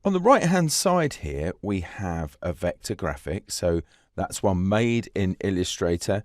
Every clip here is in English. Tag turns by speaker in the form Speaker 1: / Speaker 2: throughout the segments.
Speaker 1: On the right hand side here we have a vector graphic, so that's one made in Illustrator,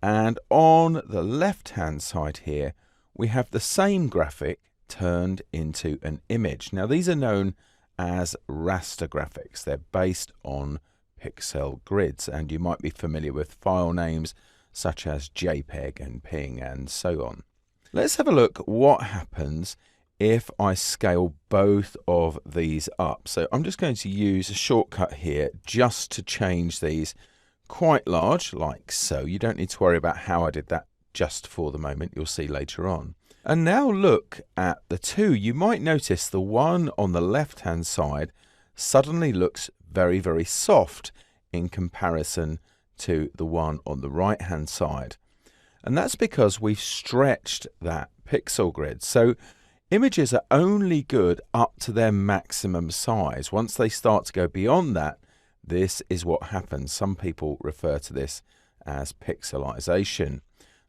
Speaker 1: and on the left hand side here we have the same graphic turned into an image. Now these are known as raster graphics. They're based on pixel grids, and you might be familiar with file names such as JPEG and PNG and so on. Let's have a look what happens if I scale both of these up. So I'm just going to use a shortcut here just to change these quite large, like so. You don't need to worry about how I did that just for the moment. You'll see later on. And now look at the two. You might notice the one on the left hand side suddenly looks very, very soft in comparison to the one on the right hand side. And that's because we've stretched that pixel grid. So images are only good up to their maximum size. Once they start to go beyond that, this is what happens. Some people refer to this as pixelization.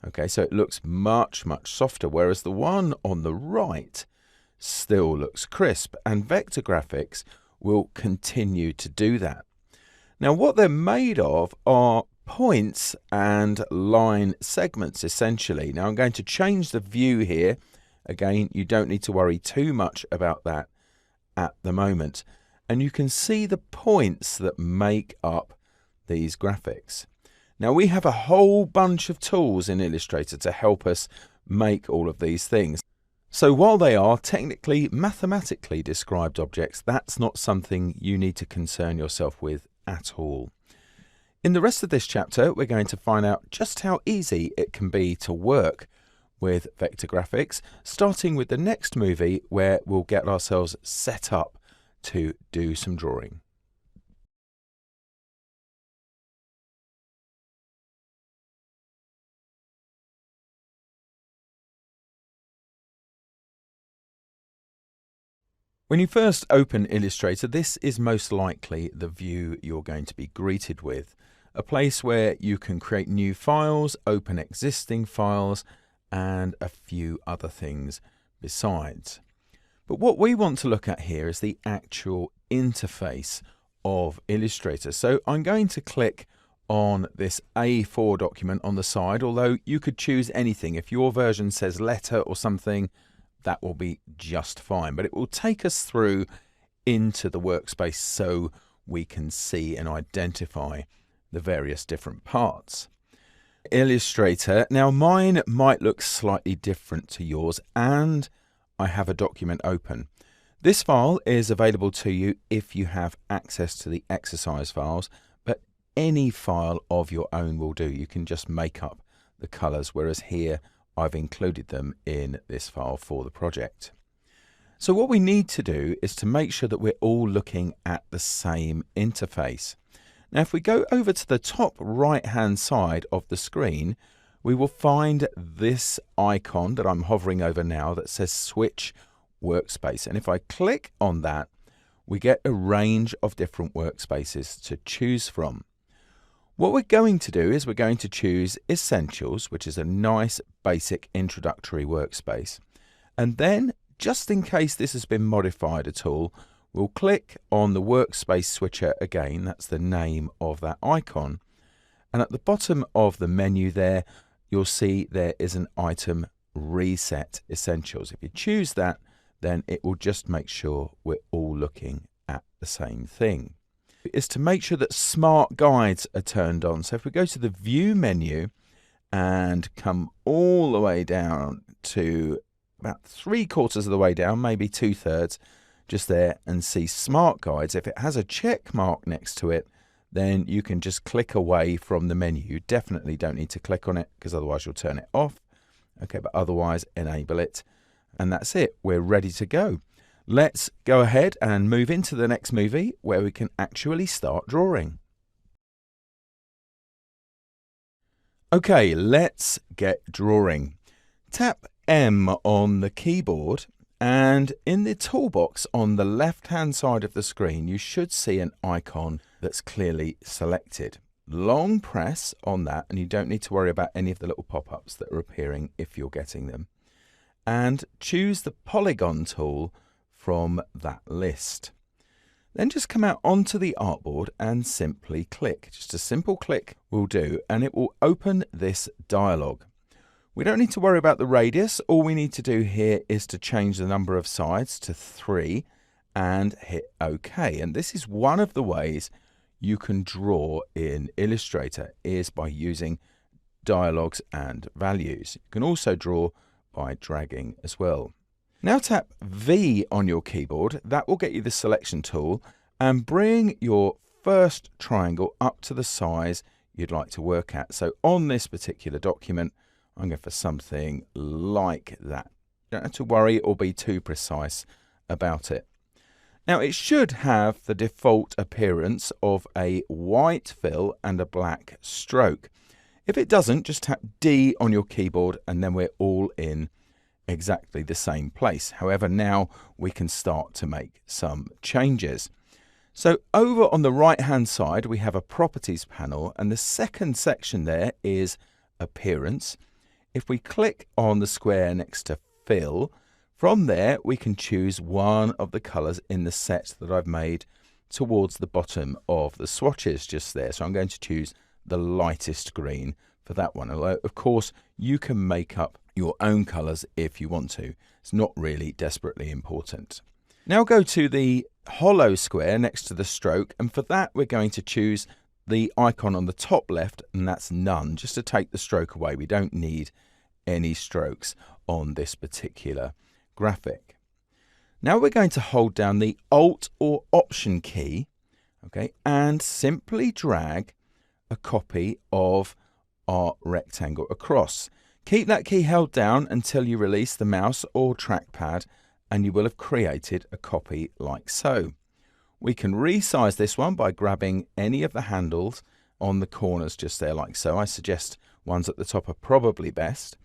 Speaker 1: Okay, so it looks much, much softer, whereas the one on the right still looks crisp, and vector graphics will continue to do that. Now, what they're made of are points and line segments, essentially. Now, I'm going to change the view here. Again, you don't need to worry too much about that at the moment. And you can see the points that make up these graphics. Now, we have a whole bunch of tools in Illustrator to help us make all of these things. So while they are technically, mathematically described objects, that's not something you need to concern yourself with at all. In the rest of this chapter, we're going to find out just how easy it can be to work with vector graphics, starting with the next movie where we'll get ourselves set up to do some drawing. When you first open Illustrator, this is most likely the view you're going to be greeted with. A place where you can create new files, open existing files, and a few other things besides. But what we want to look at here is the actual interface of Illustrator. So I'm going to click on this A4 document on the side, although you could choose anything. If your version says letter or something, that will be just fine, but it will take us through into the workspace so we can see and identify the various different parts. Illustrator, now mine might look slightly different to yours, and I have a document open. This file is available to you if you have access to the exercise files, but any file of your own will do. You can just make up the colors, whereas here I've included them in this file for the project. So what we need to do is to make sure that we're all looking at the same interface. Now, if we go over to the top right hand side of the screen, we will find this icon that I'm hovering over now that says Switch Workspace. And if I click on that, we get a range of different workspaces to choose from. What we're going to do is we're going to choose Essentials, which is a nice basic introductory workspace. And then, just in case this has been modified at all, we'll click on the workspace switcher again. That's the name of that icon. And at the bottom of the menu there, you'll see there is an item Reset Essentials. If you choose that, then it will just make sure we're all looking at the same thing. Is to make sure that smart guides are turned on. So if we go to the view menu and come all the way down to about 3/4 of the way down, maybe 2/3, just there, and see smart guides. If it has a check mark next to it, then you can just click away from the menu. You definitely don't need to click on it because otherwise you'll turn it off. Okay, but otherwise enable it. And that's it. We're ready to go. Let's go ahead and move into the next movie where we can actually start drawing. Okay, let's get drawing. Tap M on the keyboard, and in the toolbox on the left hand side of the screen you should see an icon that's clearly selected. Long press on that, and you don't need to worry about any of the little pop-ups that are appearing if you're getting them. And choose the polygon tool from that list. Then just come out onto the artboard and simply click. Just a simple click will do, and it will open this dialog. We don't need to worry about the radius. All we need to do here is to change the number of sides to 3 and hit OK. And this is one of the ways you can draw in Illustrator, is by using dialogues and values. You can also draw by dragging as well. Now tap V on your keyboard. That will get you the selection tool, and bring your first triangle up to the size you'd like to work at. So on this particular document, I'm going for something like that. You don't have to worry or be too precise about it. Now it should have the default appearance of a white fill and a black stroke. If it doesn't, just tap D on your keyboard and then we're all in exactly the same place. However, now we can start to make some changes. So over on the right hand side we have a properties panel, and the second section there is appearance. If we click on the square next to fill, from there we can choose one of the colors in the set that I've made towards the bottom of the swatches just there. So I'm going to choose the lightest green for that one, although of course you can make up your own colors if you want to. It's not really desperately important. Now go to the hollow square next to the stroke, and for that we're going to choose the icon on the top left, and that's none, just to take the stroke away. We don't need any strokes on this particular graphic. Now we're going to hold down the Alt or Option key, okay, and simply drag a copy of our rectangle across. Keep that key held down until you release the mouse or trackpad, and you will have created a copy like so. We can resize this one by grabbing any of the handles on the corners just there like so. I suggest ones at the top are probably best.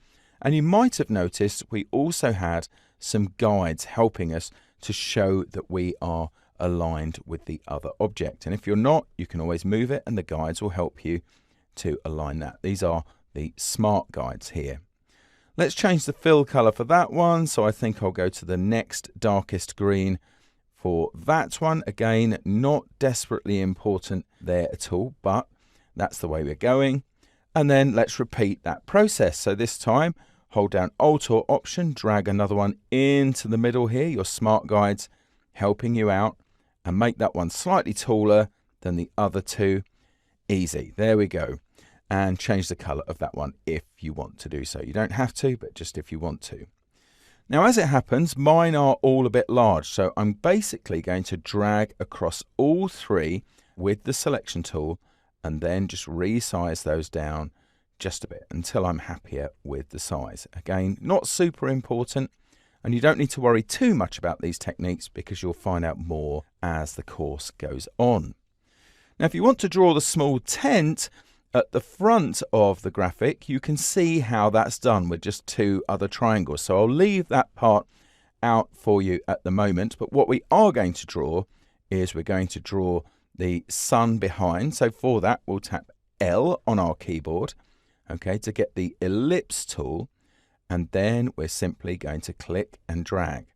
Speaker 1: And you might have noticed we also had some guides helping us to show that we are aligned with the other object. And if you're not, you can always move it and the guides will help you to align that. These are the smart guides here. Let's change the fill color for that one. So I think I'll go to the next darkest green for that one. Again, not desperately important there at all, but that's the way we're going. And then let's repeat that process. So this time, hold down Alt or Option, drag another one into the middle here, your smart guides helping you out, and make that one slightly taller than the other two. Easy. There we go. And change the color of that one if you want to do so. You don't have to, but just if you want to. Now, as it happens, mine are all a bit large, so I'm basically going to drag across all three with the selection tool and then just resize those down just a bit until I'm happier with the size. Again, not super important, and you don't need to worry too much about these techniques because you'll find out more as the course goes on. Now, if you want to draw the small tent at the front of the graphic, you can see how that's done with just two other triangles. So I'll leave that part out for you at the moment. But what we are going to draw is we're going to draw the sun behind. So for that, we'll tap L on our keyboard, okay, to get the ellipse tool. And then we're simply going to click and drag.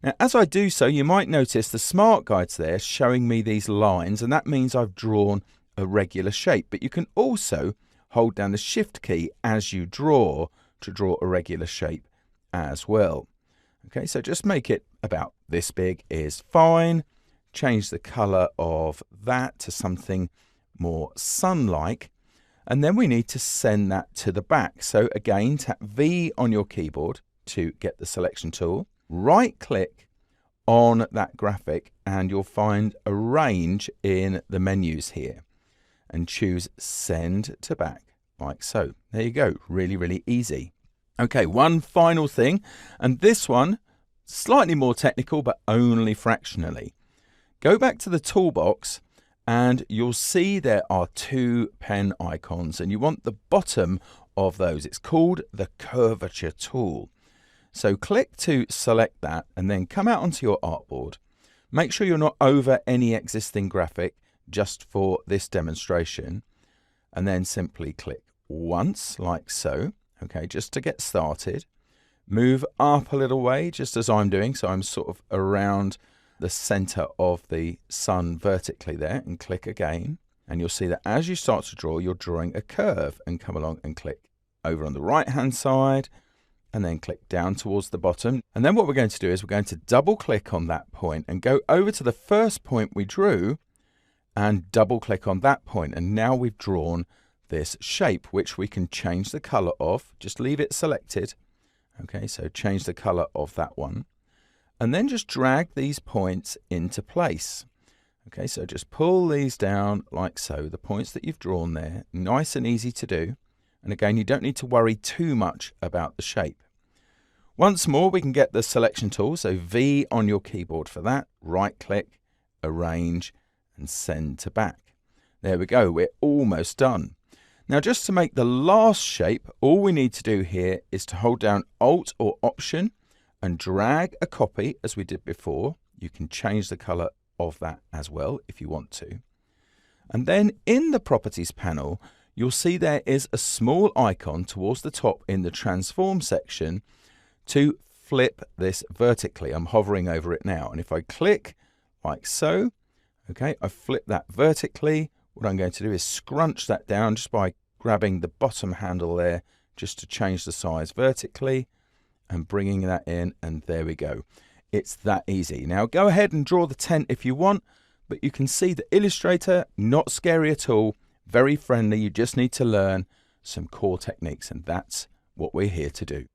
Speaker 1: Now, as I do so, you might notice the smart guides there showing me these lines, and that means I've drawn a regular shape. But you can also hold down the Shift key as you draw to draw a regular shape as well. Okay, so just make it about this big is fine. Change the color of that to something more sun-like, and then we need to send that to the back. So again, tap V on your keyboard to get the selection tool, right click on that graphic, and you'll find a range in the menus here, and choose send to back like so. There you go. Really, really easy. Okay, one final thing, and this one slightly more technical, but only fractionally. Go back to the toolbox and you'll see there are two pen icons, and you want the bottom of those. It's called the curvature tool. So click to select that and then come out onto your artboard. Make sure you're not over any existing graphic, just for this demonstration, and then simply click once like so, okay, just to get started. Move up a little way, just as I'm doing, so I'm sort of around the center of the sun vertically there and click again. And you'll see that as you start to draw, you're drawing a curve, and come along and click over on the right hand side and then click down towards the bottom. And then what we're going to do is we're going to double click on that point and go over to the first point we drew and double click on that point. And now we've drawn this shape, which we can change the color of. Just leave it selected. Okay, so change the color of that one. And then just drag these points into place. Okay, so just pull these down like so, the points that you've drawn there, nice and easy to do. And again, you don't need to worry too much about the shape. Once more, we can get the selection tool, so V on your keyboard for that, right click, arrange, and send to back. There we go, we're almost done. Now just to make the last shape, all we need to do here is to hold down Alt or Option and drag a copy as we did before. You can change the color of that as well if you want to. And then in the Properties panel, you'll see there is a small icon towards the top in the Transform section to flip this vertically. I'm hovering over it now, and if I click like so, okay, I flip that vertically. What I'm going to do is scrunch that down just by grabbing the bottom handle there just to change the size vertically and bringing that in, and there we go. It's that easy. Now go ahead and draw the tent if you want, but you can see the Illustrator, not scary at all, very friendly. You just need to learn some core techniques, and that's what we're here to do.